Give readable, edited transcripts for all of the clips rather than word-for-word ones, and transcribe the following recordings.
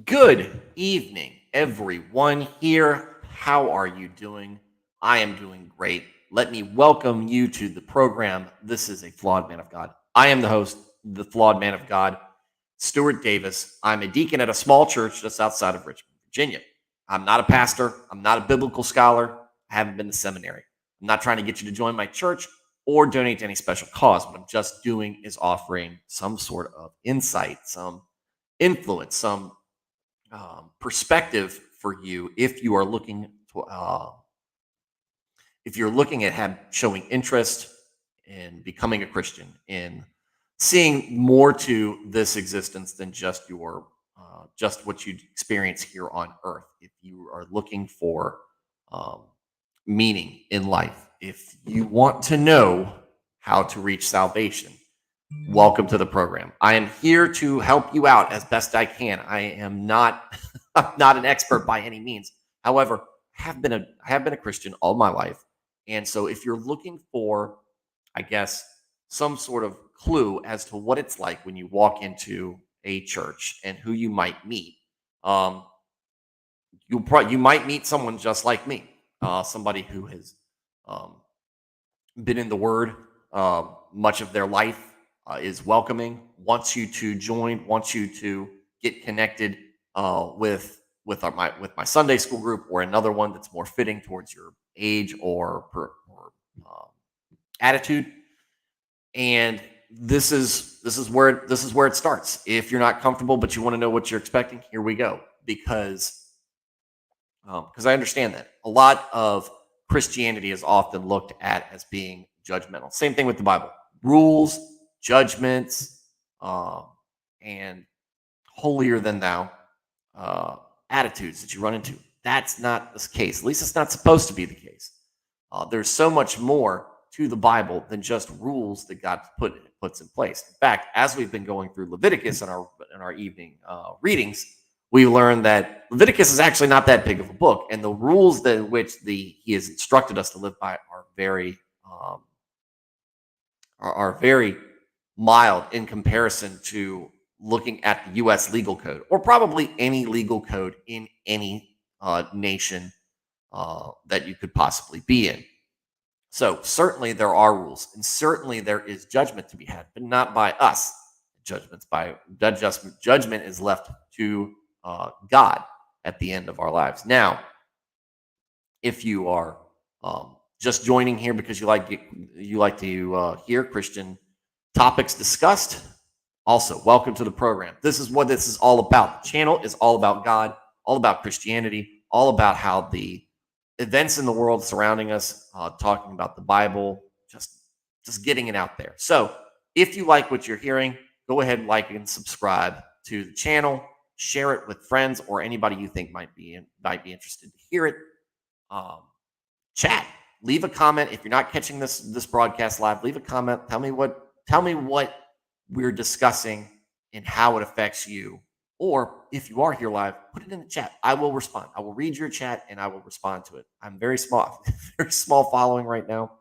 Good evening, everyone here. How are you doing? I am doing great. Let me welcome you to the program. This is a Flawed Man of God. I am the host, the Flawed Man of God, Stuart Davis. I'm a deacon at a small church just outside of Richmond, Virginia. I'm not a pastor. I'm not a biblical scholar. I haven't been to seminary. I'm not trying to get you to join my church or donate to any special cause. What I'm just doing is offering some sort of insight, some influence, some perspective for you if you are looking to, if you're looking at showing interest in becoming a Christian, in seeing more to this existence than just your just what you experience here on earth. If you are looking for um, meaning in life, if you want to know how to reach salvation, welcome to the program. I am here to help you out as best I can. I am not I'm not an expert by any means. However, I have been a Christian all my life. And so if you're looking for, I guess, some sort of clue as to what it's like when you walk into a church and who you might meet, um, you might meet someone just like me, somebody who has um, been in the Word much of their life, is welcoming, wants you to join, wants you to get connected with my Sunday school group or another one that's more fitting towards your age or um, attitude. And this is where it starts. If you're not comfortable but you want to know what you're expecting, here we go. Because I understand that a lot of Christianity is often looked at as being judgmental. Same thing with the Bible: rules, judgments, um, and holier than thou attitudes that you run into. That's not the case. At least it's not supposed to be the case. There's so much more to the Bible than just rules that God puts in place. In fact, as we've been going through Leviticus in our evening readings, we learned that Leviticus is actually not that big of a book, and the rules that which he has instructed us to live by um, are very mild in comparison to looking at the U.S. legal code, or probably any legal code in any nation that you could possibly be in. So certainly there are rules, and certainly there is judgment to be had, but not by us. Judgment is left to God at the end of our lives. Now, if you are just joining here because you like to hear Christian topics discussed, also welcome to the program. This is what this is all about. The channel is all about God, all about Christianity, all about how the events in the world surrounding us, talking about the Bible, just getting it out there. So if you like what you're hearing, go ahead and like and subscribe to the channel. Share it with friends or anybody you think might be interested to hear it. Um, Chat. Leave a comment if you're not catching this broadcast live. Leave a comment. Tell me what we're discussing and how it affects you. Or if you are here live, put it in the chat. I will respond. I will read your chat and I will respond to it. I'm very small, very small following right now,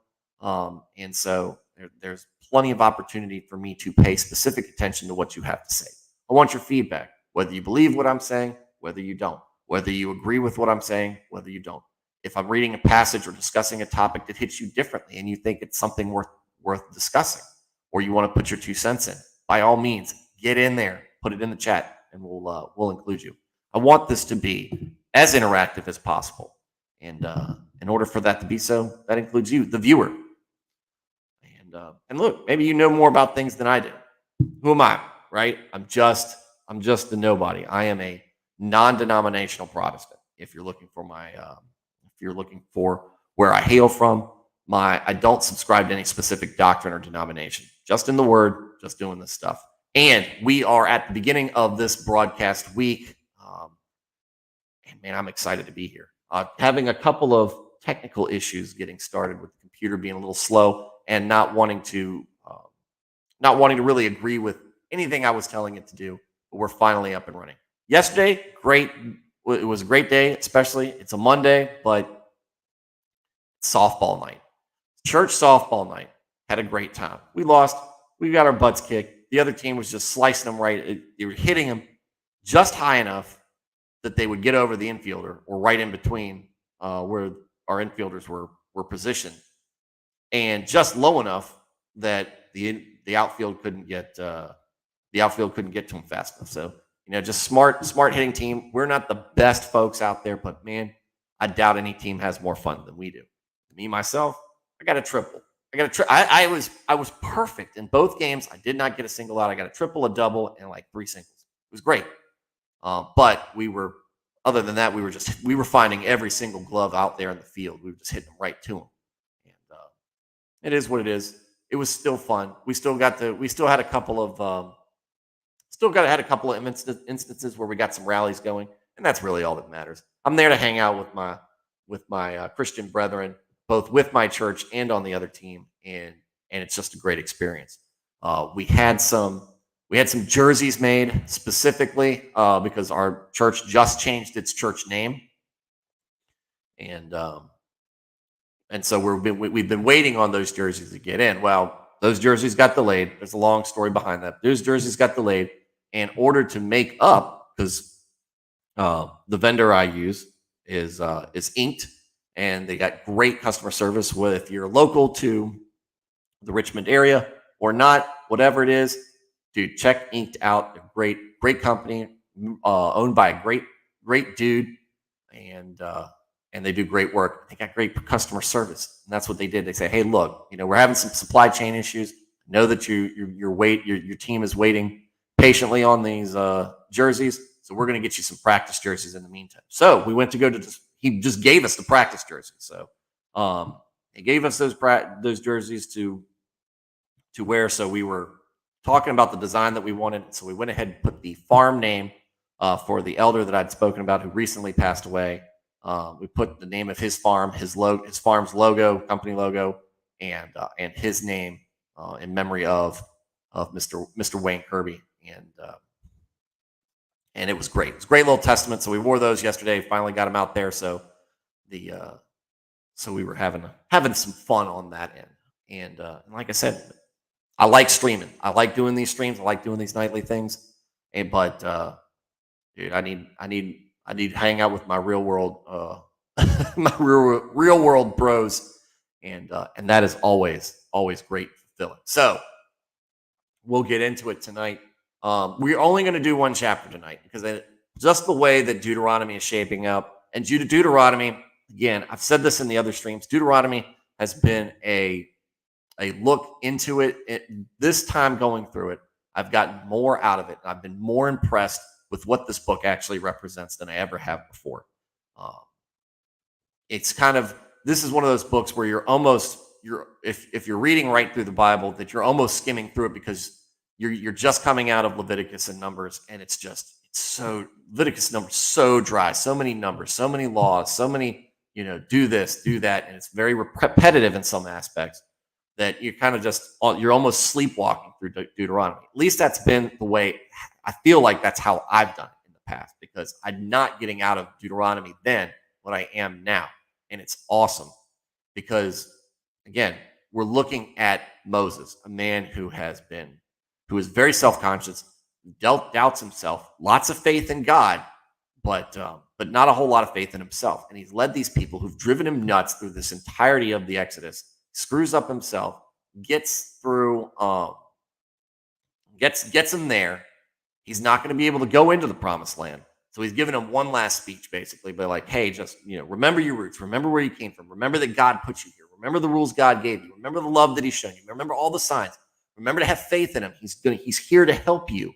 and so there's plenty of opportunity for me to pay specific attention to what you have to say. I want your feedback, whether you believe what I'm saying, whether you don't, whether you agree with what I'm saying, whether you don't. If I'm reading a passage or discussing a topic that hits you differently and you think it's something worth discussing, or you want to put your 2 cents in, by all means, get in there, put it in the chat, and we'll include you. I want this to be as interactive as possible, and in order for that to be so, that includes you, the viewer. And look, maybe you know more about things than I do. Who am I, right? I'm just a nobody. I am a non-denominational Protestant. If you're looking for where I hail from, I don't subscribe to any specific doctrine or denomination. Just in the Word, just doing this stuff. And we are at the beginning of this broadcast week. And man, I'm excited to be here. Having a couple of technical issues getting started with the computer being a little slow and not wanting to really agree with anything I was telling it to do. But we're finally up and running. Yesterday, great. It was a great day, especially it's a Monday, but softball night. Church softball night. Had a great time. We lost. We got our butts kicked. The other team was just slicing them right. They were hitting them just high enough that they would get over the infielder or right in between where our infielders were positioned, and just low enough that the outfield couldn't get to him fast enough. So just smart hitting team. We're not the best folks out there, but man, I doubt any team has more fun than we do. Me myself, I got a triple. I was perfect in both games. I did not get a single out. I got a triple, a double, and like 3 singles. It was great. But other than that, we were finding every single glove out there in the field. We were just hitting them right to them. And it is what it is. It was still fun. We still had a couple of instances where we got some rallies going, and that's really all that matters. I'm there to hang out with my Christian brethren, both with my church and on the other team, and it's just a great experience. We had some jerseys made specifically because our church just changed its church name, and so we've been waiting on those jerseys to get in. Well, those jerseys got delayed. There's a long story behind that. Those jerseys got delayed in order to make up, because the vendor I use is Inked, and they got great customer service. Whether if you're local to the Richmond area or not, whatever it is, dude, check Inked out. They're great company, owned by a great dude, and they do great work. They got great customer service, and that's what they did. They say, hey, look, we're having some supply chain issues. Know that your team is waiting patiently on these jerseys, so we're going to get you some practice jerseys in the meantime. So we went to go to he just gave us the practice jerseys. So he gave us those jerseys to wear. So we were talking about the design that we wanted. So we went ahead and put the farm name for the elder that I'd spoken about, who recently passed away. We put the name of his farm, his farm's logo, company logo, and his name in memory of Mr. Wayne Kirby, and it was great. It was a great little testament. So we wore those yesterday. Finally got them out there. So so we were having some fun on that end. And like I said, I like streaming. I like doing these streams. I like doing these nightly things. But dude, I need to hang out with my real world real world bros, and that is always great and fulfilling. So we'll get into it tonight. We're only going to do one chapter tonight because just the way that Deuteronomy is shaping up, and Deuteronomy, again, I've said this in the other streams, Deuteronomy has been a look into it. This time going through it, I've gotten more out of it. I've been more impressed with what this book actually represents than I ever have before. It's this is one of those books where if you're reading right through the Bible, that you're almost skimming through it because you're just coming out of Leviticus and Numbers, and Leviticus Numbers so dry, so many numbers, so many laws, so many do this, do that, and it's very repetitive in some aspects that you're you're almost sleepwalking through Deuteronomy. At least that's been the way I feel like that's how I've done it in the past, because I'm not getting out of Deuteronomy then what I am now, and it's awesome because again, we're looking at Moses, a man who is very self-conscious, doubts himself, lots of faith in God, but not a whole lot of faith in himself. And he's led these people who've driven him nuts through this entirety of the Exodus, screws up himself, gets through, gets him there. He's not going to be able to go into the promised land. So he's giving him one last speech, basically, but like, hey, just, remember your roots, remember where you came from, remember that God put you here, remember the rules God gave you, remember the love that he's shown you, remember all the signs, remember to have faith in him. He's here to help you.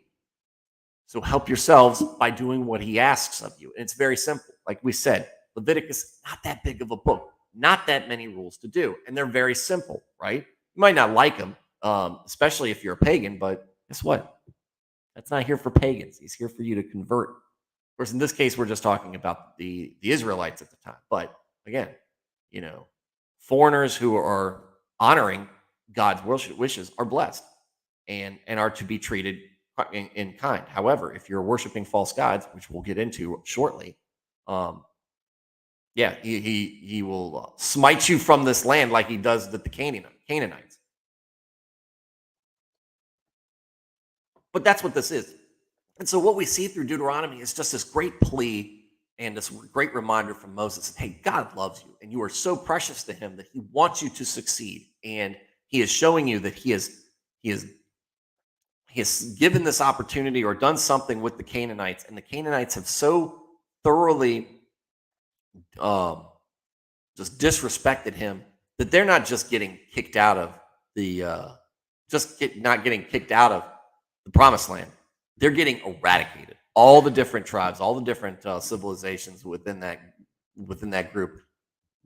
So help yourselves by doing what he asks of you. And it's very simple. Like we said, Leviticus, not that big of a book, not that many rules to do. And they're very simple, right? You might not like them, especially if you're a pagan, but guess what? That's not here for pagans. He's here for you to convert. Of course, in this case, we're just talking about the Israelites at the time. But again, foreigners who are honoring God's wishes are blessed and are to be treated in kind. However, if you're worshiping false gods, which we'll get into shortly, he will smite you from this land like he does with the Canaanites. But that's what this is. And so what we see through Deuteronomy is just this great plea And this great reminder from Moses, hey, God loves you, and you are so precious to him that he wants you to succeed. And he is showing you that he is he has given this opportunity or done something with the Canaanites, and the Canaanites have so thoroughly um, just disrespected him that they're not just getting kicked out of the not getting kicked out of the promised land. They're getting eradicated. All the different tribes, all the different civilizations within that group,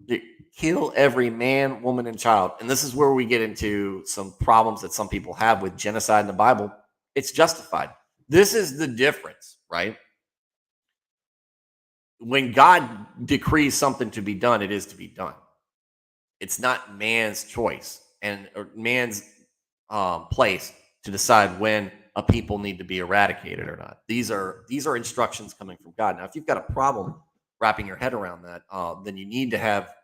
they kill every man, woman, and child. And this is where we get into some problems that some people have with genocide in the Bible. It's justified. This is the difference, right? When God decrees something to be done, it is to be done. It's not man's choice or man's place to decide when a people need to be eradicated or not. These are instructions coming from God. Now, if you've got a problem wrapping your head around that, then you need to have.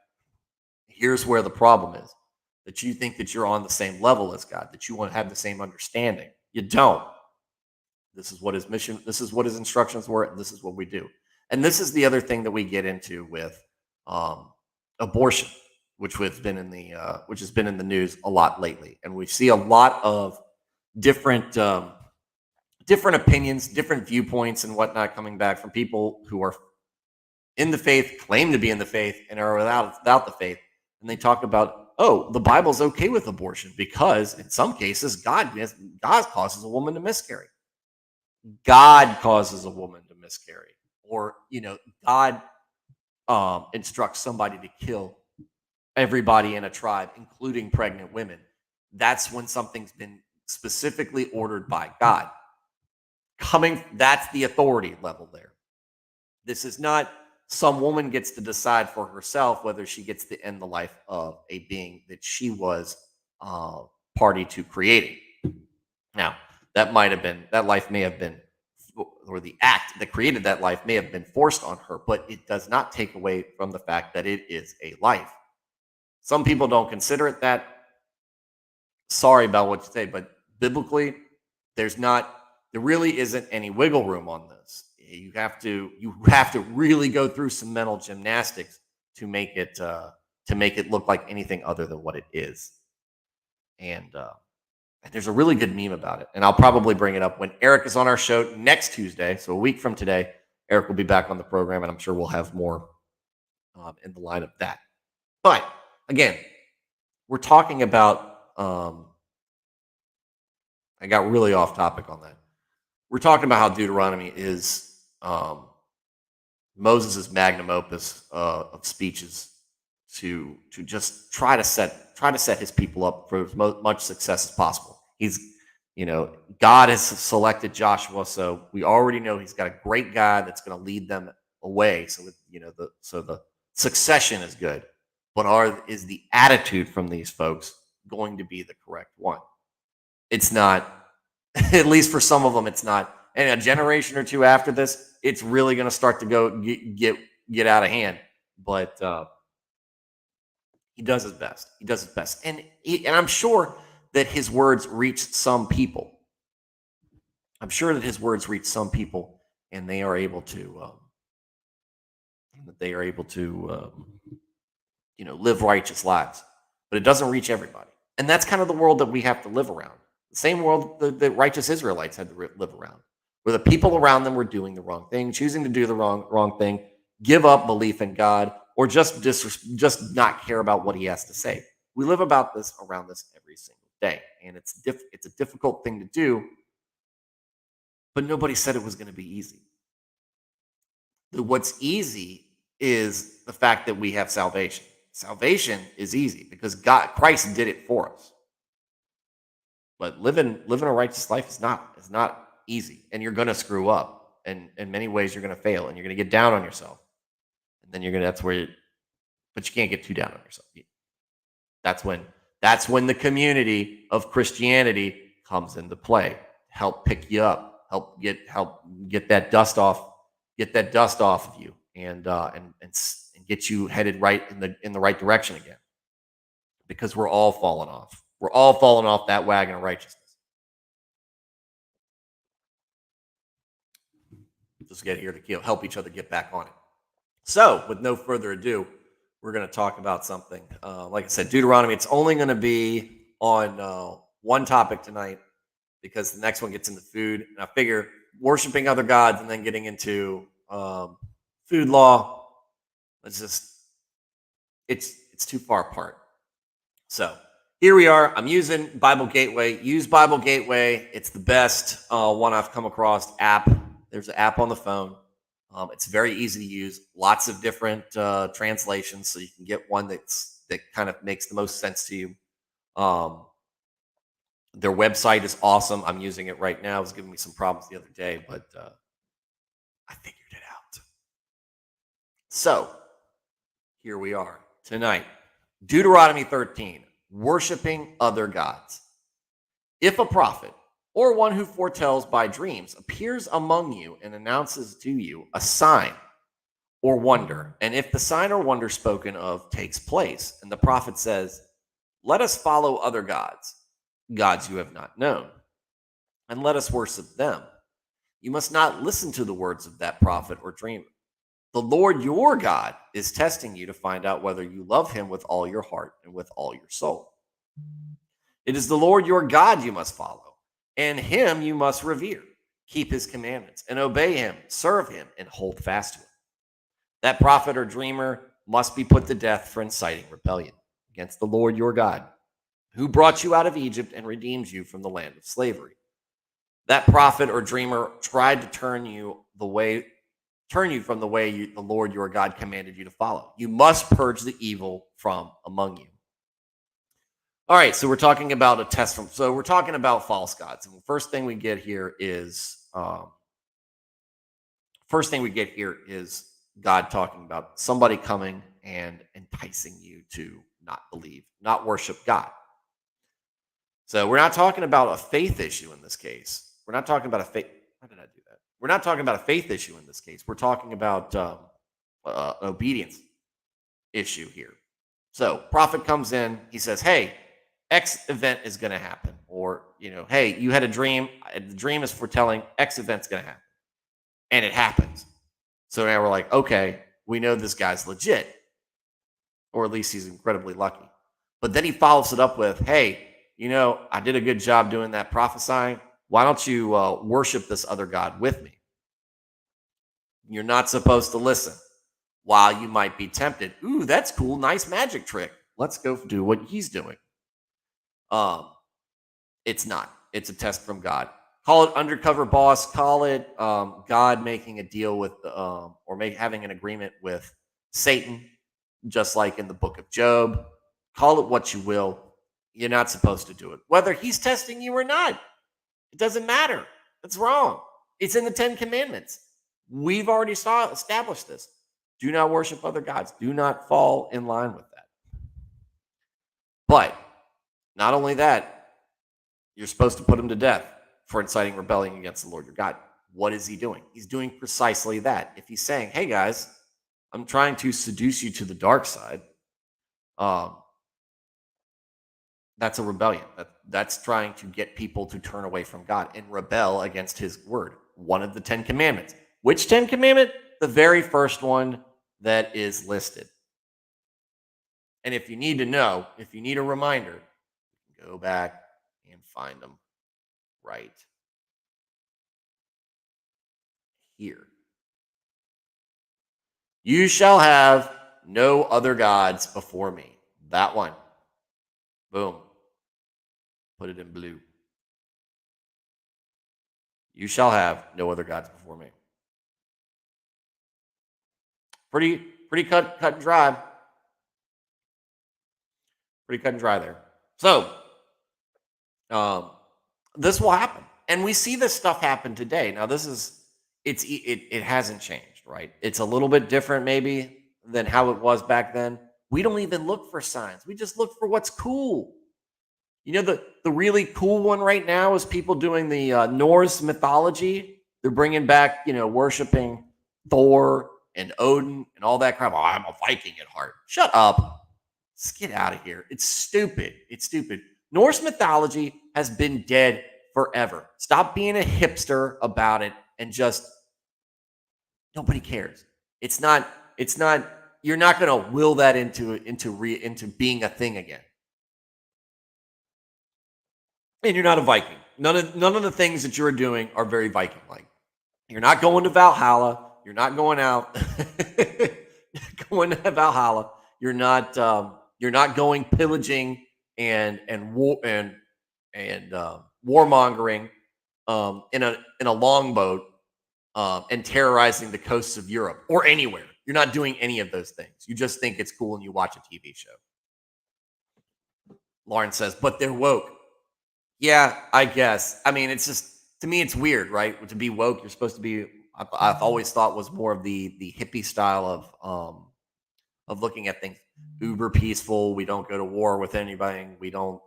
Here's where the problem is: that you think that you're on the same level as God, that you want to have the same understanding. You don't. This is what his mission. This is what his instructions were, and this is what we do. And this is the other thing that we get into with abortion, which has been in the news a lot lately, and we see a lot of different opinions, different viewpoints, and whatnot coming back from people who are in the faith, claim to be in the faith, and are without the faith. And they talk about, oh, the Bible's okay with abortion because in some cases God causes a woman to miscarry. God causes a woman to miscarry, or God instructs somebody to kill everybody in a tribe, including pregnant women. That's when something's been specifically ordered by God. That's the authority level there. This is not some woman gets to decide for herself whether she gets to end the life of a being that she was party to creating. Now, that life may have been, or the act that created that life may have been forced on her, but it does not take away from the fact that it is a life. Some people don't consider it that. Sorry about what you say, but biblically, there really isn't any wiggle room on this. You have to really go through some mental gymnastics to make it look like anything other than what it is. And there's a really good meme about it, and I'll probably bring it up when Eric is on our show next Tuesday. So a week from today, Eric will be back on the program, and I'm sure we'll have more in the line of that. But again, we're talking about. I got really off topic on that. We're talking about how Deuteronomy is Moses' magnum opus of speeches to just try to set his people up for as much success as possible. God has selected Joshua, so we already know he's got a great guy that's going to lead them away. So the succession is good, but is the attitude from these folks going to be the correct one? It's not. At least for some of them, it's not. And a generation or two after this, it's really going to start to go get out of hand. But he does his best. He does his best, and I'm sure that his words reached some people. I'm sure that his words reach some people, and they are able to live righteous lives. But it doesn't reach everybody, and that's kind of the world that we have to live around. The same world the righteous Israelites had to live around, where the people around them were doing the wrong thing, choosing to do the wrong thing, give up belief in God, or just not care about what He has to say. We live around this every single day, and it's a difficult thing to do. But nobody said it was going to be easy. What's easy is the fact that we have salvation. Salvation is easy because Christ did it for us. But living a righteous life is not easy, and you're going to screw up, and in many ways you're going to fail, and you're going to get down on yourself, and then but you can't get too down on yourself. That's when the community of Christianity comes into play. Help pick you up, help get that dust off of you, and get you headed right in the right direction again, because we're all falling off. We're all falling off that wagon of righteousness. Just get here to help each other get back on it. So, with no further ado, we're going to talk about something. Like I said, Deuteronomy, it's only going to be on one topic tonight because the next one gets into food. And I figure worshiping other gods and then getting into food law, it's too far apart. So here we are. I'm using Bible Gateway. Use Bible Gateway. It's the best one I've come across app. There's an app on the phone. It's very easy to use. Lots of different translations, so you can get one that kind of makes the most sense to you. Their website is awesome. I'm using it right now. It was giving me some problems the other day, but I figured it out. So here we are tonight. Deuteronomy 13, worshiping other gods. If a prophet or one who foretells by dreams appears among you and announces to you a sign or wonder, and if the sign or wonder spoken of takes place, and the prophet says, "Let us follow other gods, gods you have not known, and let us worship them," you must not listen to the words of that prophet or dreamer. The Lord your God is testing you to find out whether you love him with all your heart and with all your soul. It is the Lord your God you must follow, and him you must revere. Keep his commandments and obey him, serve him, and hold fast to him. That prophet or dreamer must be put to death for inciting rebellion against the Lord your God, who brought you out of Egypt and redeemed you from the land of slavery. That prophet or dreamer tried to turn you from the way the Lord your God commanded you to follow. You must purge the evil from among you. All right, so we're talking about we're talking about false gods. And the first thing we get here is God talking about somebody coming and enticing you to not believe, not worship God. So we're not talking about a faith issue in this case. We're not talking about a faith. How did I do that? We're not talking about a faith issue in this case. We're talking about an obedience issue here. So prophet comes in. He says, "Hey, X event is going to happen," or "Hey, you had a dream. The dream is foretelling X event's going to happen," and it happens. So now we're like, okay, we know this guy's legit, or at least he's incredibly lucky. But then he follows it up with, "Hey, I did a good job doing that prophesying. Why don't you worship this other God with me?" You're not supposed to listen. While you might be tempted, "Ooh, that's cool, nice magic trick. Let's go do what he's doing." It's not. It's a test from God. Call it undercover boss. Call it God making a deal with having an agreement with Satan, just like in the book of Job. Call it what you will. You're not supposed to do it. Whether he's testing you or not, it doesn't matter. That's wrong. It's in the 10 Commandments. We've already established this. Do not worship other gods. Do not fall in line with that. But not only that, you're supposed to put him to death for inciting rebellion against the Lord your God. What is he doing? He's doing precisely that. If he's saying, "Hey guys, I'm trying to seduce you to the dark side," that's a rebellion. That's trying to get people to turn away from God and rebel against his word. One of the 10 Commandments. Which 10 Commandment? The very first one that is listed. And if you need to know, if you need a reminder, go back and find them right here. "You shall have no other gods before me." That one. Boom. Put it in blue. "You shall have no other gods before me." Pretty cut and dry. Pretty cut and dry there. So, this will happen, and we see this stuff happen today. Now, it hasn't changed, right? It's a little bit different, maybe, than how it was back then. We don't even look for signs. We just look for what's cool. The really cool one right now is people doing the Norse mythology. They're bringing back, worshiping Thor and Odin and all that crap. "Oh, I'm a Viking at heart." Shut up. Just get out of here. It's stupid. It's stupid. Norse mythology has been dead forever. Stop being a hipster about it and just nobody cares. It's not It's not. You're not going to will that into being a thing again. And you're not a Viking. None of the things that you're doing are very Viking like. You're not going to Valhalla. You're not going out going to Valhalla. You're not going pillaging and war and warmongering in a longboat and terrorizing the coasts of Europe or anywhere. You're not doing any of those things. You just think it's cool and you watch a TV show. Lauren says, but they're woke. Yeah, I guess. I mean, it's just, to me, it's weird, right? To be woke, you're supposed to be, I've always thought was more of the hippie style of looking at things. Uber peaceful. We don't go to war with anybody. We don't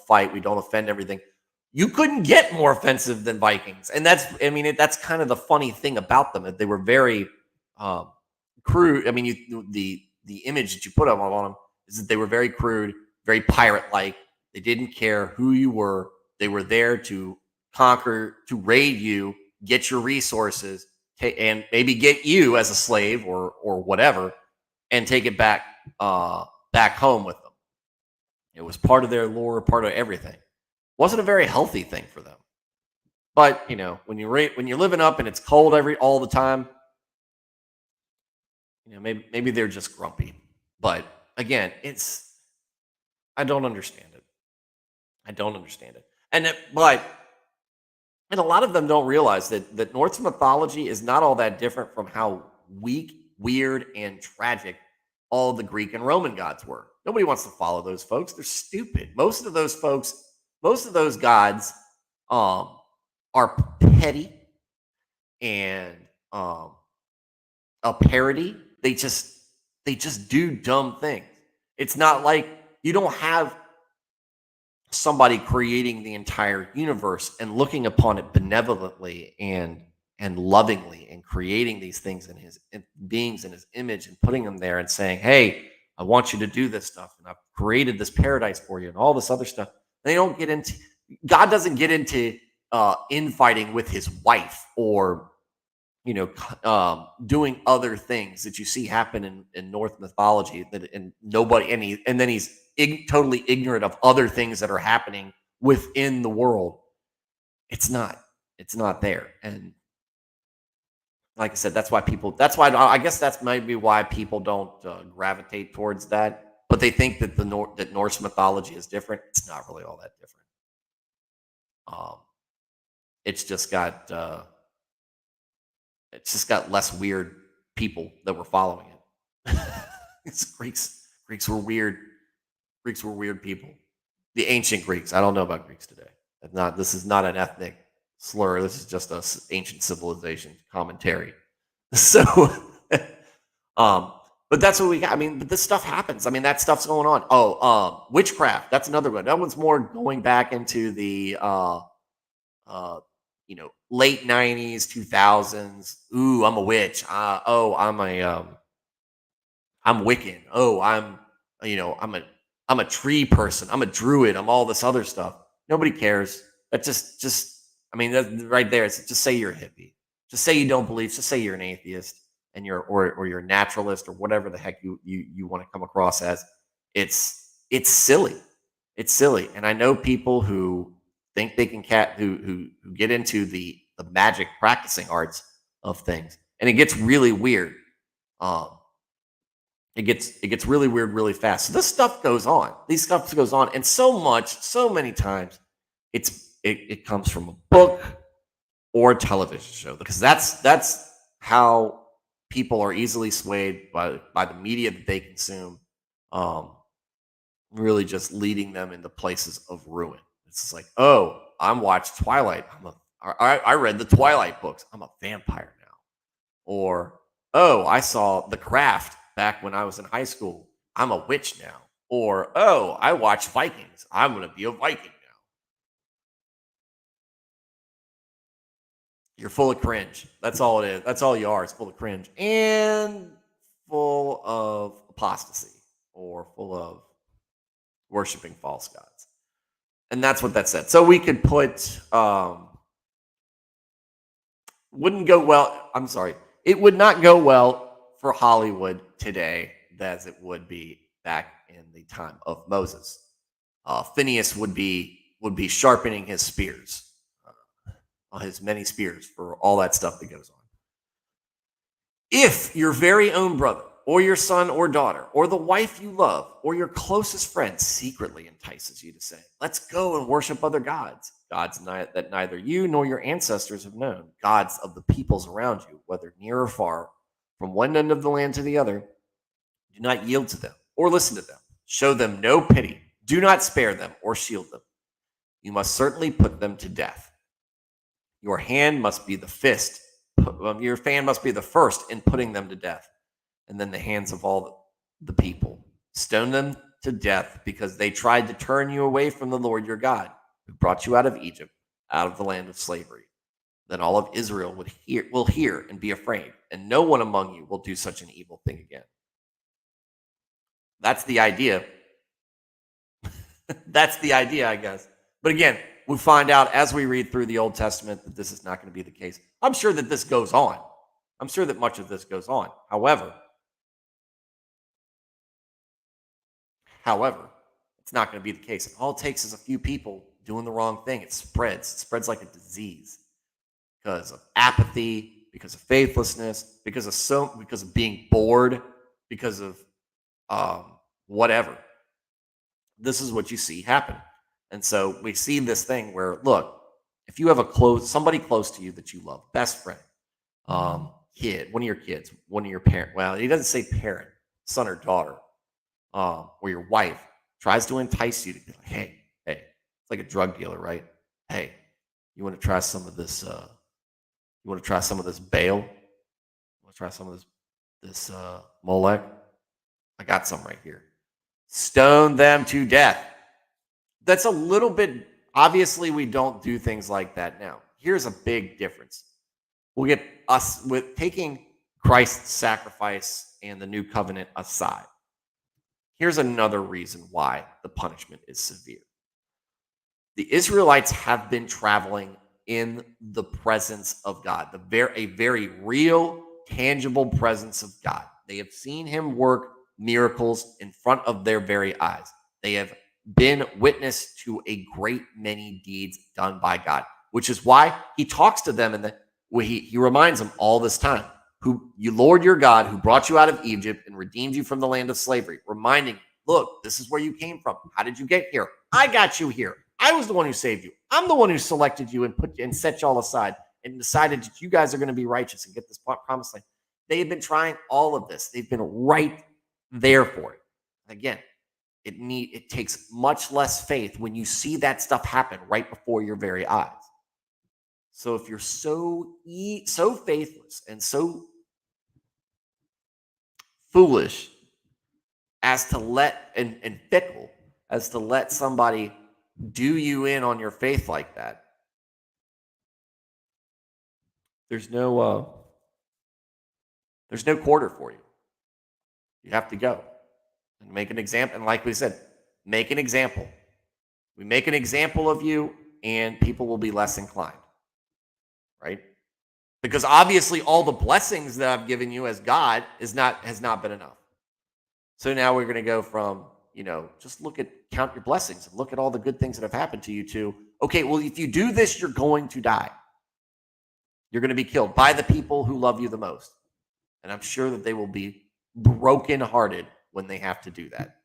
fight. We don't offend everything. You couldn't get more offensive than Vikings. And that's kind of the funny thing about them. They were very crude. I mean, the image that you put up on them is that they were very crude, very pirate-like. They didn't care who you were. They were there to conquer, to raid you, get your resources, and maybe get you as a slave or whatever, and take it back home with them. It was part of their lore, part of everything. Wasn't a very healthy thing for them. But when you're living up and it's cold all the time, maybe they're just grumpy. But again, I don't understand it. And a lot of them don't realize that Norse mythology is not all that different from how weak, weird, and tragic all the Greek and Roman gods were. Nobody wants to follow those folks. They're stupid. Most of those gods are petty and a parody. They just do dumb things. It's not like you don't have somebody creating the entire universe and looking upon it benevolently and lovingly and creating these things in beings in his image and putting them there and saying, hey, I want you to do this stuff and I've created this paradise for you and all this other stuff. God doesn't get into infighting with his wife or doing other things that you see happen in Norse mythology and then he's totally ignorant of other things that are happening within the world. It's not there. And like I said, I guess that's maybe why people don't gravitate towards that. But they think that that Norse mythology is different. It's not really all that different. It's just got less weird people that were following it. Greeks were weird. Greeks were weird people. The ancient Greeks. I don't know about Greeks today. This is not an ethnic slur. This is just an ancient civilization commentary. So, but that's what we got. I mean, but this stuff happens. I mean, that stuff's going on. Witchcraft. That's another one. That one's more going back into the late 90s, 2000s. Ooh, I'm a witch. I'm Wiccan. Oh, I'm a tree person. I'm a druid. I'm all this other stuff. Nobody cares. That that's right there. It's just say you're a hippie. Just say you don't believe. Just say you're an atheist and you're a naturalist or whatever the heck you want to come across as. It's silly. It's silly. And I know people who think they can who get into the magic practicing arts of things, and it gets really weird. It gets really weird really fast. So this stuff goes on. And so many times, it comes from a book or a television show, because that's how people are easily swayed by the media that they consume. Really just leading them into places of ruin. It's just like, oh, I'm watched Twilight. I read the Twilight books. I'm a vampire now. Or, oh, I saw The Craft back when I was in high school. I'm a witch now. Or, oh, I watch Vikings. I'm going to be a Viking now. You're full of cringe. That's all it is. That's all you are. It's full of cringe and full of apostasy or full of worshiping false gods. And that's what that said. So we could put, wouldn't go well. I'm sorry. It would not go well for Hollywood today as it would be back in the time of Moses. Phineas would be sharpening his spears, his many spears for all that stuff that goes on. If your very own brother or your son or daughter or the wife you love or your closest friend secretly entices you to say, let's go and worship other gods, gods that neither you nor your ancestors have known, gods of the peoples around you, whether near or far, from one end of the land to the other, do not yield to them or listen to them. Show them no pity. Do not spare them or shield them. You must certainly put them to death. Your hand must be the fist. Your fan must be the first in putting them to death, and then the hands of all the people. Stone them to death because they tried to turn you away from the Lord your God, who brought you out of Egypt, out of the land of slavery. Then all of Israel will hear and be afraid, and no one among you will do such an evil thing again. That's the idea. That's the idea, I guess. But again, we find out as we read through the Old Testament that this is not going to be the case. I'm sure that this goes on. I'm sure that much of this goes on. However, it's not going to be the case. All it takes is a few people doing the wrong thing. It spreads. It spreads like a disease because of apathy, because of faithlessness, because of being bored, because of whatever. This is what you see happen. And so we see this thing where, look, if you have somebody close to you that you love, best friend, kid, one of your kids, one of your parents, well, he doesn't say parent, son or daughter, or your wife tries to entice you to be like, hey, it's like a drug dealer, right? Hey, you want to try some of this, you want to try some of this Baal? You want to try some of this Molech? I got some right here. Stone them to death. That's a little bit, obviously we don't do things like that now. Here's a big difference. We'll get us with taking Christ's sacrifice and the new covenant aside. Here's another reason why the punishment is severe. The Israelites have been traveling in the presence of God, a very real, tangible presence of God. They have seen him work miracles in front of their very eyes. They have been witness to a great many deeds done by God, which is why he talks to them and he reminds them all this time, who you Lord your God, who brought you out of Egypt and redeemed you from the land of slavery, reminding, look, this is where you came from. How did you get here? I got you here. I was the one who saved you. I'm the one who selected you and set y'all aside and decided that you guys are going to be righteous and get this promised land. They have been trying all of this. They've been right there for it. Again, it takes much less faith when you see that stuff happen right before your very eyes. So if you're so faithless and so foolish as to let and fickle as to let somebody do you in on your faith like that, there's no quarter for you. You have to go and make an example. And like we said, make an example. We make an example of you and people will be less inclined, right? Because obviously all the blessings that I've given you as God has not been enough. So now we're going to go from, just count your blessings and look at all the good things that have happened to you to, okay, well, if you do this, you're going to die. You're going to be killed by the people who love you the most. And I'm sure that they will be brokenhearted when they have to do that.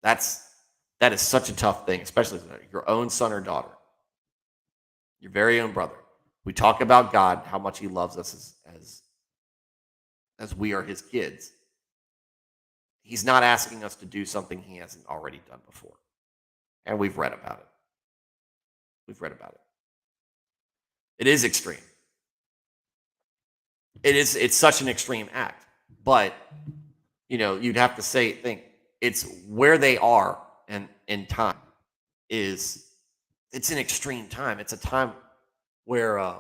That is such a tough thing, especially your own son or daughter, your very own brother. We talk about God, how much he loves us as we are his kids. He's not asking us to do something he hasn't already done before. And we've read about it. It is extreme. It's such an extreme act. But, you'd have to think it's where they are and in time it's an extreme time. It's a time where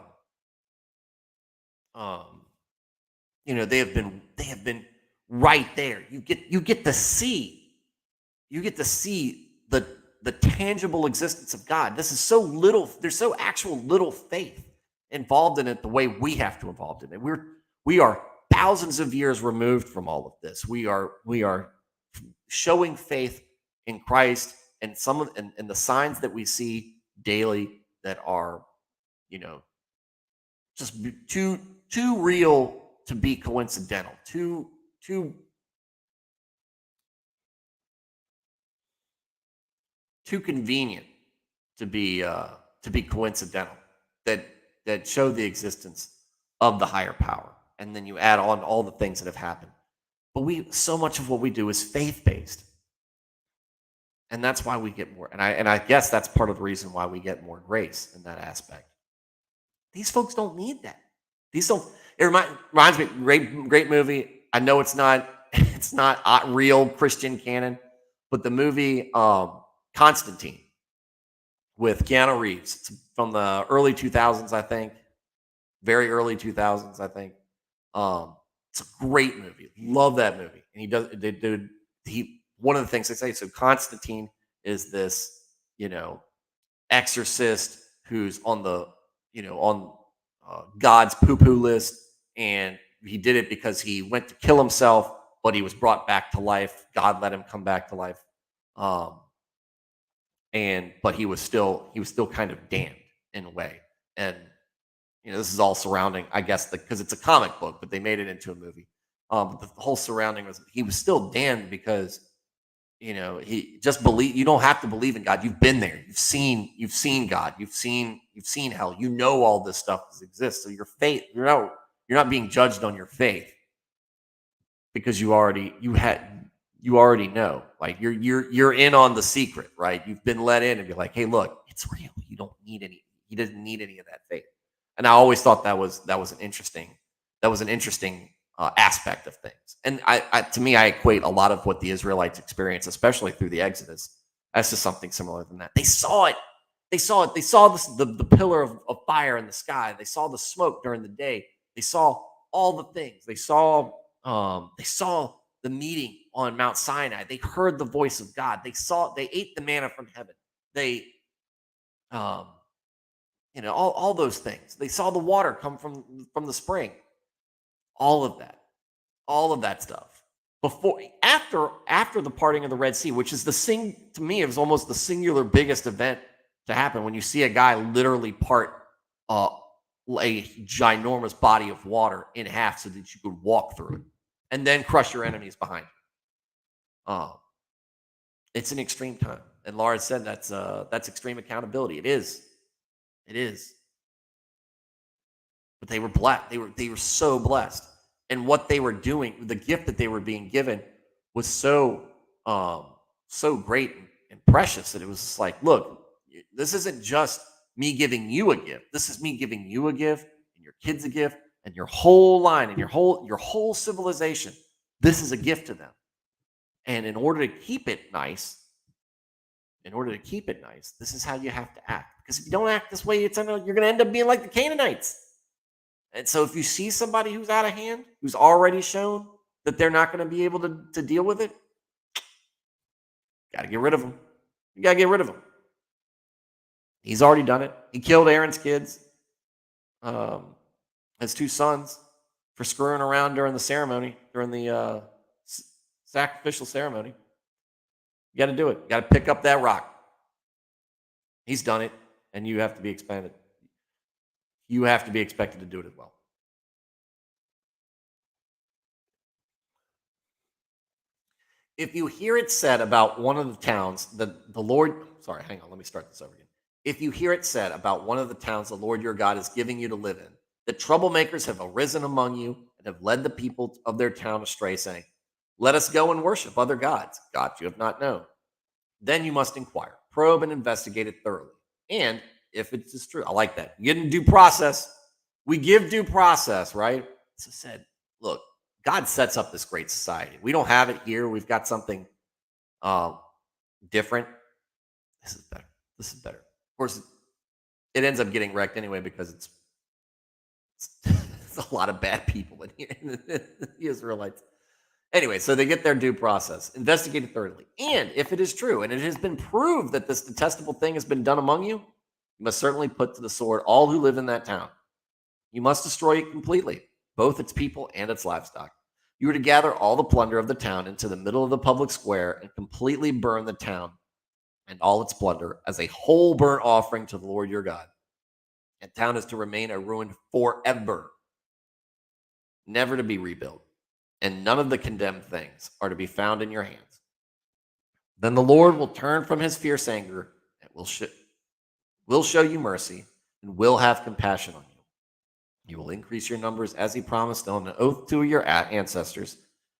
they have been right there. You get to see the tangible existence of God. This is so little. There's so actual little faith involved in it the way we have to involve in it. We are thousands of years removed from all of this. We are showing faith in Christ, and and the signs that we see daily that are, you know, just too real to be coincidental, too convenient to be coincidental, that show the existence of the higher power. And then you add on all the things that have happened. But so much of what we do is faith based, and that's why we get more. And I guess that's part of the reason why we get more grace in that aspect. These folks don't need that. These don't. It reminds me, great movie. I know it's not it's not real Christian canon, but the movie Constantine with Keanu Reeves. It's from the early 2000s, I think. Very early 2000s, I think. It's a great movie. Love that movie. And one of the things they say, so Constantine is this, exorcist who's on the, on God's poo-poo list, and he did it because he went to kill himself, but he was brought back to life. God let him come back to life. But he was still kind of damned in a way. And this is all surrounding, I guess, because it's a comic book, but they made it into a movie. But the whole surrounding was he was still damned because he just believe. You don't have to believe in God. You've been there. You've seen God. You've seen hell. All this stuff exists. So your faith, you're not being judged on your faith because you already know. Like you're in on the secret, right? You've been let in and be like, hey, look, it's real. You don't need any. He doesn't need any of that faith. And I always thought that was an interesting aspect of things. And to me, I equate a lot of what the Israelites experience, especially through the Exodus, as to something similar than that. They saw it. They saw the pillar of fire in the sky. They saw the smoke during the day. They saw all the things. They saw the meeting on Mount Sinai. They heard the voice of God. They ate the manna from heaven. They all those things. They saw the water come from the spring. All of that stuff. After the parting of the Red Sea, which is to me, it was almost the singular biggest event to happen when you see a guy literally part a ginormous body of water in half so that you could walk through it and then crush your enemies behind you. It's an extreme time. And Laura said that's extreme accountability. It is. But they were blessed. They were so blessed. And what they were doing, the gift that they were being given was so great and precious that it was just like, look, this isn't just me giving you a gift. This is me giving you a gift and your kids a gift and your whole line and your whole civilization. This is a gift to them. And in order to keep it nice, this is how you have to act. Because if you don't act this way, you're going to end up being like the Canaanites. And so if you see somebody who's out of hand, who's already shown that they're not going to be able to deal with it, got to get rid of them. You got to get rid of them. He's already done it. He killed Aaron's kids, his two sons, for screwing around during the ceremony, during the sacrificial ceremony. You got to do it. You got to pick up that rock. He's done it, and you have to be expanded. You have to be expected to do it as well. If you hear it said about one of the towns that the Lord, sorry, hang on, let me start this over again. If you hear it said about one of the towns the Lord your God is giving you to live in, that troublemakers have arisen among you and have led the people of their town astray, saying, let us go and worship other gods you have not known. Then you must inquire, probe, and investigate it thoroughly. And if it is true, I like that. You get in due process. We give due process, right? So said, look, God sets up this great society. We don't have it here. We've got something different. This is better. Of course, it ends up getting wrecked anyway because it's a lot of bad people in here, the Israelites. Anyway, so they get their due process. Investigate it thoroughly. And if it is true, and it has been proved that this detestable thing has been done among you, you must certainly put to the sword all who live in that town. You must destroy it completely. both its people and its livestock. You are to gather all the plunder of the town into the middle of the public square and completely burn the town and all its plunder as a whole burnt offering to the Lord your God. And town is to remain a ruin forever, never to be rebuilt, and none of the condemned things are to be found in your hands. Then the Lord will turn from his fierce anger and will show you mercy and will have compassion on you. You will increase your numbers as he promised on an oath to your ancestors,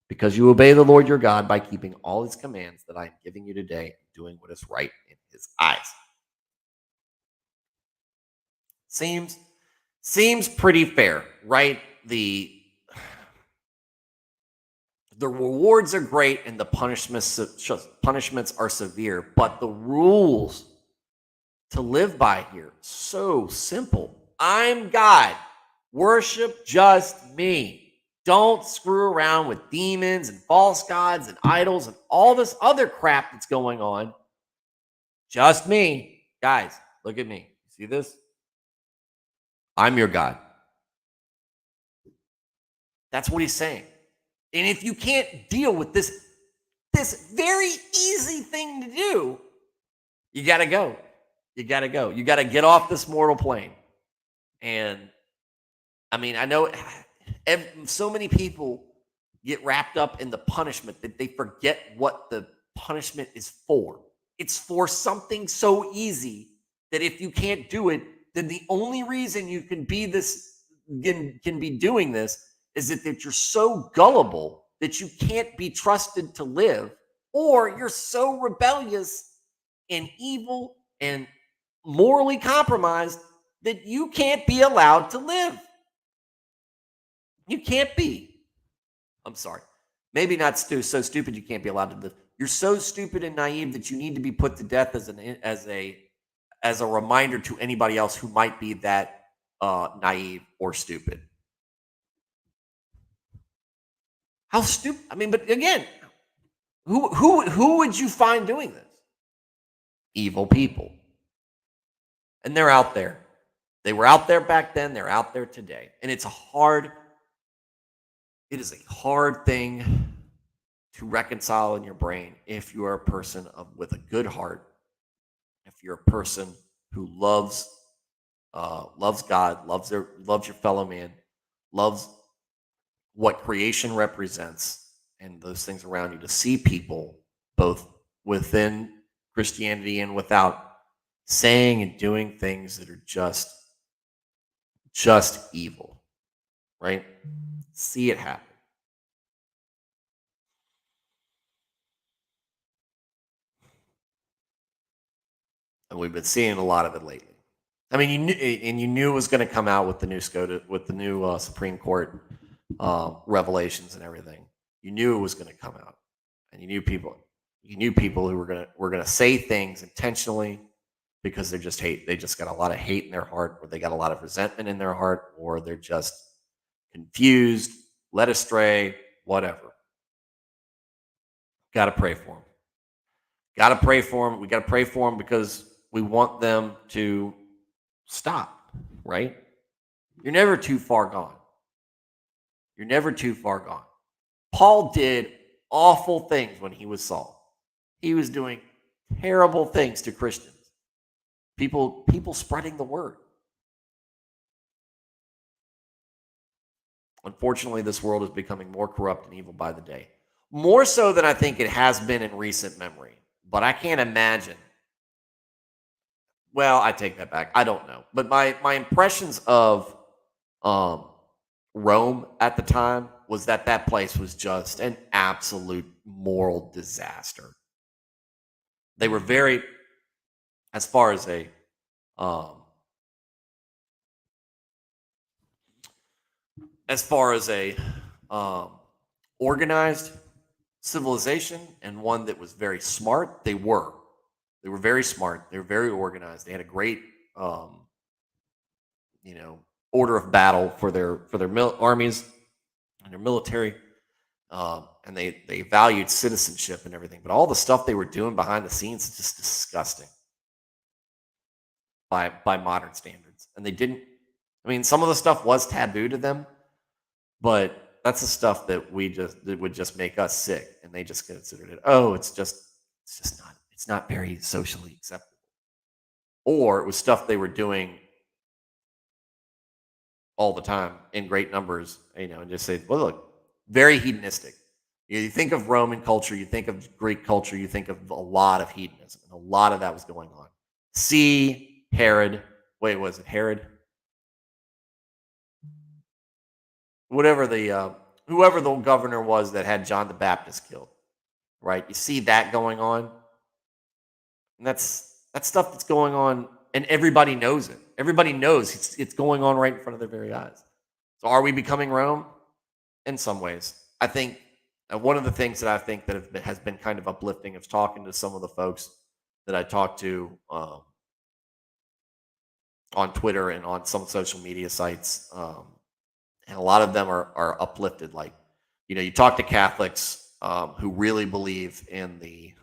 because you obey the Lord your God by keeping all his commands that I am giving you today and doing what is right in his eyes. Seems pretty fair, right? The rewards are great and the punishments are severe, but the rules to live by here, so simple. I'm God. Worship just me. Don't screw around with demons and false gods and idols and all this other crap that's going on. Just me. Guys, look at me. See this? I'm your God. That's what he's saying. And if you can't deal with this very easy thing to do, you got to go. You got to go. You got to get off this mortal plane. And I mean, I know so many people get wrapped up in the punishment that they forget what the punishment is for. It's for something so easy that if you can't do it, then the only reason you can be can be doing this is that you're so gullible that you can't be trusted to live, or you're so rebellious and evil and morally compromised that you can't be allowed to live. You can't be. I'm sorry. Maybe not so stupid you can't be allowed to live. You're so stupid and naive that you need to be put to death as a reminder to anybody else who might be that naive or stupid. How stupid? I mean, but again, who would you find doing this? Evil people. And they're out there. They were out there back then. They're out there today. And it is a hard thing to reconcile in your brain if you are a person with a good heart, if you're a person who loves God, loves your fellow man, loves what creation represents and those things around you, to see people both within Christianity and without saying and doing things that are just evil, right? See it happen. And we've been seeing a lot of it lately. I mean, you knew it was going to come out with the new Supreme Court revelations and everything. You knew it was going to come out, and you knew people who were going to say things intentionally because they just got a lot of hate in their heart, or they got a lot of resentment in their heart, or they're just confused, led astray, whatever. Got to pray for them. Got to pray for them. We got to pray for them because we want them to stop, right? You're never too far gone. You're never too far gone. Paul did awful things when he was Saul. He was doing terrible things to Christians. People spreading the word. Unfortunately, this world is becoming more corrupt and evil by the day. More so than I think it has been in recent memory. But I can't imagine. Well, I take that back. I don't know. But my impressions of Rome at the time was that place was just an absolute moral disaster. They were very, as far as a organized civilization, and one that was very smart. They were very smart. They were very organized. They had a great order of battle for their armies and their military, and they valued citizenship and everything. But all the stuff they were doing behind the scenes is just disgusting by modern standards. And they didn't. I mean, some of the stuff was taboo to them, But that's the stuff that would just make us sick, and they just considered it. Oh, it's not very socially acceptable, or it was stuff they were doing all the time in great numbers, and just say, well, look, very hedonistic. You think of Roman culture, you think of Greek culture, you think of a lot of hedonism, and a lot of that was going on. See Herod. Wait, was it Herod? Whoever the governor was that had John the Baptist killed, right? You see that going on, and that's stuff that's going on, and everybody knows it. Everybody knows it's going on right in front of their very eyes. So, are we becoming Rome? In some ways, I think one of the things that I think that has been kind of uplifting is talking to some of the folks that I talked to on Twitter and on some social media sites. And a lot of them are uplifted. Like, you talk to Catholics who really believe in the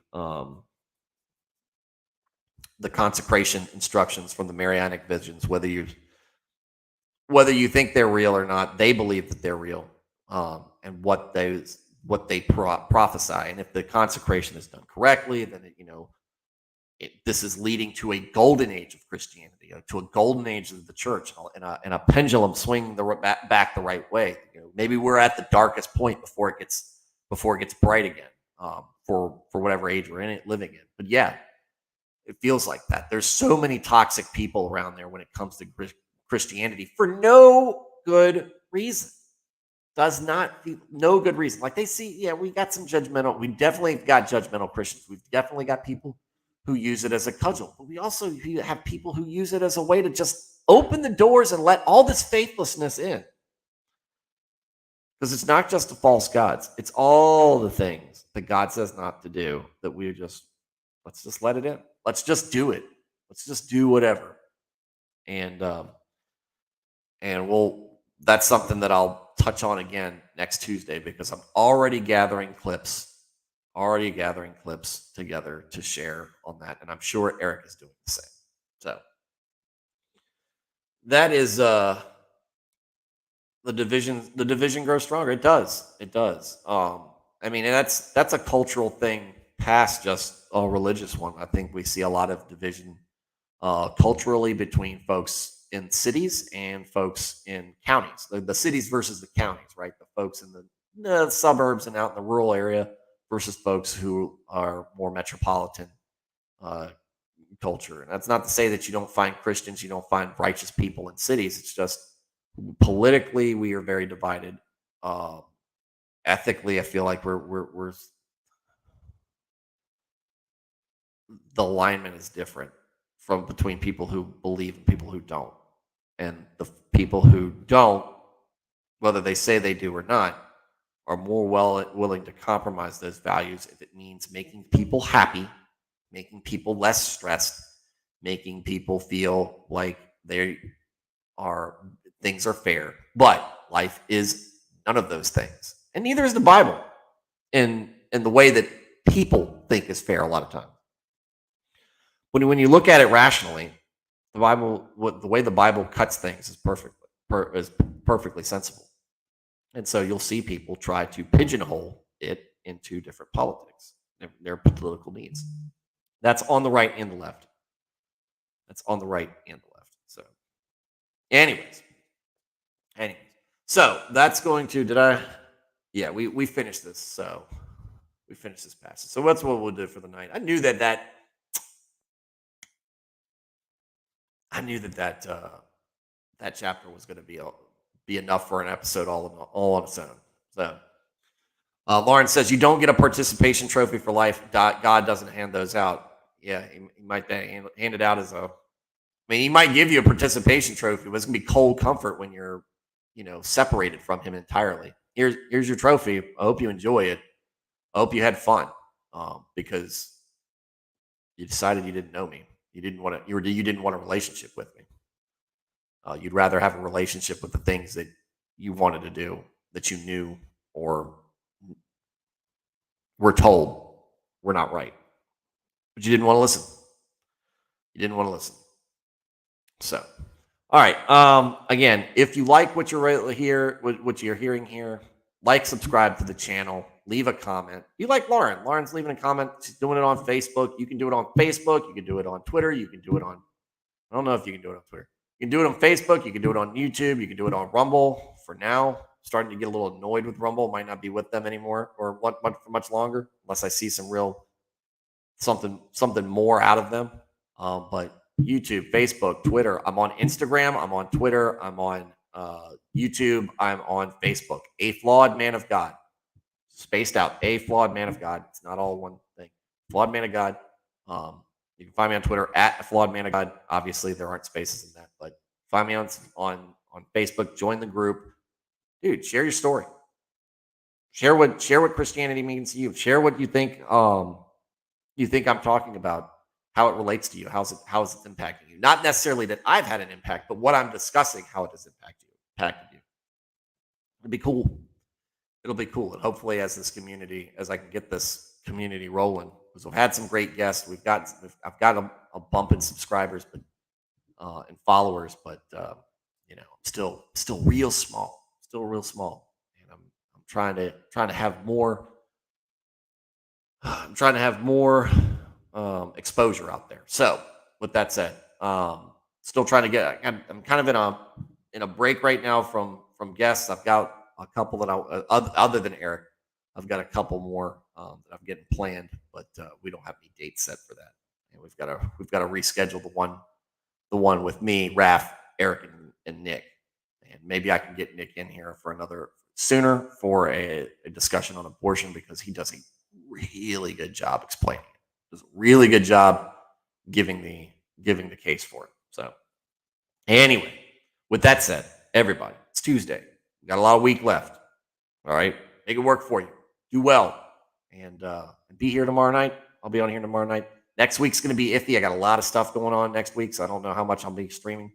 consecration instructions from the Marianic visions, whether you think they're real or not, they believe that they're real, and what they prophesy. And if the consecration is done correctly, then this is leading to a golden age of Christianity, to a golden age of the church, and a pendulum swinging back the right way. Maybe we're at the darkest point before it gets bright again, for whatever age we're living in. But yeah, it feels like that. There's so many toxic people around there when it comes to Christianity for no good reason. No good reason. Like, they see, yeah, we definitely got judgmental Christians. We've definitely got people who use it as a cudgel, but we also have people who use it as a way to just open the doors and let all this faithlessness in. Because it's not just the false gods, it's all the things that God says not to do that let's just let it in. Let's just do it. Let's just do whatever. And that's something that I'll touch on again next Tuesday, because I'm already gathering clips together to share on that. And I'm sure Eric is doing the same. So that is the division grows stronger. It does. I mean, and that's a cultural thing past just a religious one. I think we see a lot of division culturally between folks in cities and folks in counties. The cities versus the counties, right? The folks in the suburbs and out in the rural area versus folks who are more metropolitan culture. And that's not to say that you don't find Christians, you don't find righteous people in cities. It's just politically we are very divided. Ethically, I feel like we're the alignment is different from between people who believe and people who don't. And the people who don't, whether they say they do or not, are more willing to compromise those values if it means making people happy, making people less stressed, making people feel like things are fair. But life is none of those things, and neither is the Bible in the way that people think is fair a lot of times. When you look at it rationally, the way the Bible cuts things is perfectly sensible. And so you'll see people try to pigeonhole it into different politics, their political needs. That's on the right and the left. So, anyways. So that's going to, we finished this. So we finished this passage. So that's what we'll do for the night. I knew that chapter was going to be enough for an episode all on its own. So Lauren says, you don't get a participation trophy for life. God doesn't hand those out. Yeah, he might hand it out he might give you a participation trophy, but it's going to be cold comfort when you're, separated from him entirely. Here's your trophy. I hope you enjoy it. I hope you had fun, because you decided you didn't know me. You didn't want a relationship with me. You'd rather have a relationship with the things that you wanted to do, that you knew or were told were not right. But you didn't want to listen. So All right. Again, if you like what you're hearing here, like, subscribe to the channel, leave a comment. You like Lauren? Lauren's leaving a comment. She's doing it on Facebook. You can do it on Facebook. You can do it on Twitter. You can do it on. I don't know if you can do it on Twitter. You can do it on Facebook. You can do it on YouTube. You can do it on Rumble. For now, starting to get a little annoyed with Rumble. Might not be with them anymore or what for much longer, unless I see some real something more out of them. But YouTube, Facebook, Twitter. I'm on Instagram. I'm on Twitter. I'm on YouTube. I'm on Facebook. A Flawed Man of God. Spaced out. A Flawed Man of God. It's not all one thing. Flawed Man of God. You can find me on Twitter at Flawed Man of God. Obviously, there aren't spaces in that, but find me on Facebook. Join the group, dude. Share your story. Share what Christianity means to you. Share what you think. You think I'm talking about, how it relates to you, how is it impacting you? Not necessarily that I've had an impact, but what I'm discussing, how it has impacted you. It'll be cool. It'll be cool. And hopefully as I can get this community rolling, because we've had some great guests. I've got a bump in subscribers, but and followers, but still real small, and I'm trying to have more. I'm trying to have more exposure out there. So, with that said, still trying to get. I'm kind of in a break right now from guests. I've got a couple that other than Eric, I've got a couple more that I'm getting planned, but we don't have any dates set for that. And we've got to reschedule the one with me, Raph, Eric, and Nick, and maybe I can get Nick in here for another sooner for a discussion on abortion, because he does a really good job explaining it. Does a really good job giving the case for it. So anyway, with that said, everybody, it's Tuesday. We got a lot of week left. All right, make it work for you. Do well, and be here tomorrow night. I'll be on here tomorrow night. Next week's going to be iffy. I got a lot of stuff going on next week, so I don't know how much I'll be streaming,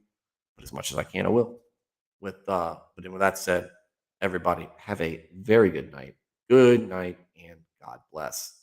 but as much as I can, I will. With that said, everybody have a very good night. Good night, and God bless.